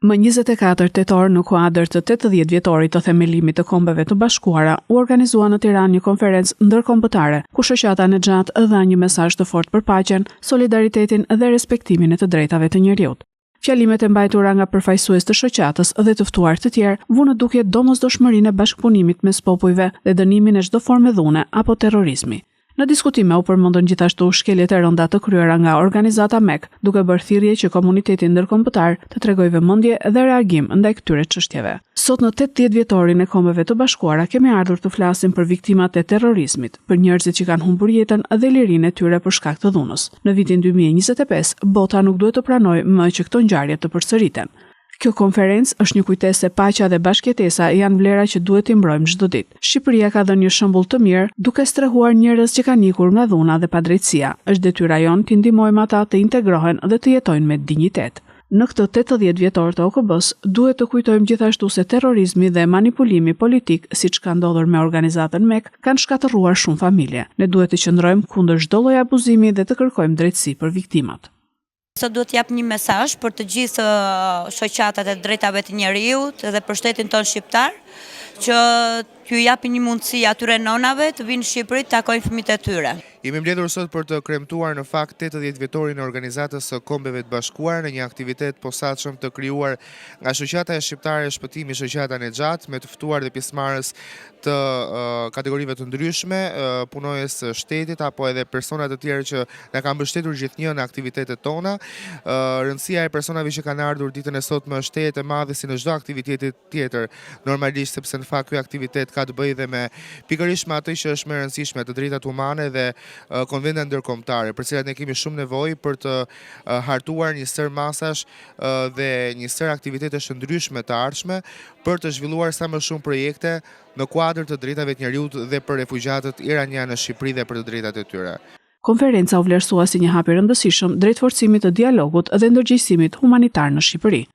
Më 24 tetor në kuadër të 80 vjetorit të themelimit të Kombeve të Bashkuara, u organizua në Tiranë një konferencë ndërkombëtare, ku shoqata Nexhat dha një mesazh të fortë për paqen, solidaritetin dhe respektimin e të drejtave të njerëzit. Fjalimet e mbajtura nga përfaqësues të shoqatës dhe të ftuar të tjerë vunë në dukje domosdoshmërinë e bashkëpunimit mes popujve dhe dënimin e çdo forme dhune apo terrorizmi. Në diskutime u përmendën gjithashtu shkeljet e rënda të kryera nga organizata MEK, duke bërë thirrje që komuniteti ndërkombëtar të tregojë vëmendje dhe reagim ndaj këtyre çështjeve. Sot në 80 vjetorin e Kombeve të Bashkuara kemi ardhur të flasim për viktimat e terrorizmit, për njerëzit që kanë humbur jetën dhe lirinë e tyre për shkak të dhunës. Në vitin 2025, bota nuk duhet të pranojë më që këto ngjarje të përsëriten. Kjo konferencë është një kujtesë se paqja dhe bashkëjetesa janë vlera që duhet t'i mbrojmë çdo ditë. Shqipëria ka dhënë një shembull të mirë duke strehuar njerëz që kanë ikur nga dhuna dhe padrejtësia. Është detyra jonë t'i ndihmojmë ata të integrohen dhe të jetojnë me dinjitet. Në këtë 80 vjetor të OKB-s, duhet të kujtojmë gjithashtu se terrorizmi dhe manipulimi politik, siç ka ndodhur me organizatën MEK, kanë shkatërruar shumë familje. Ne duhet të qëndrojmë kundër çdo lloji abuzimi dhe të kërkojmë drejtësi për viktimat. Sot duhet jap një mesazh për të gjithë shoqatat e drejtave të njerëzit dhe për shtetin tonë shqiptar, që t'ju japin një mundësi atyre nonave të vinë në Shqipëri të takojnë fëmijët e tyre. Jemi mbledhur sot për të kremtuar në fakt 80 vjetorin e organizatës së Kombeve të Bashkuara në një aktivitet posaçëm të krijuar nga shoqata e shqiptare Shpëtimi shoqata Nexhat, me të ftuar dhe pjesëmarrës të kategorive të ndryshme, punojës së shtetit apo edhe persona të tjerë që na kanë mbështetur gjithnjë në aktivitetet tona. Rëndësia e personave që kanë ardhur ditën e sotme është tejet e madhe si në çdo aktivitet tjetër, normalisht sepse në fakt ky aktivitet ka të bëjë dhe me pikërisht me atë që është më e rëndësishme, të drejtat humane dhe konventet ndërkombëtare, për cilat ne kemi shumë nevojë për të hartuar një sër masash dhe një sër aktivitetesh të ndryshme të ardhshme për të zhvilluar sa më shumë projekte në kuadër të drejtave të njerëzit dhe për refugjatët iranianë në Shqipëri dhe për të drejtat e tyre. Konferenca u vlerësua si një hap i rëndësishëm drejt forcimit të dialogut dhe ndërgjegjësimit humanitar në Shqipëri.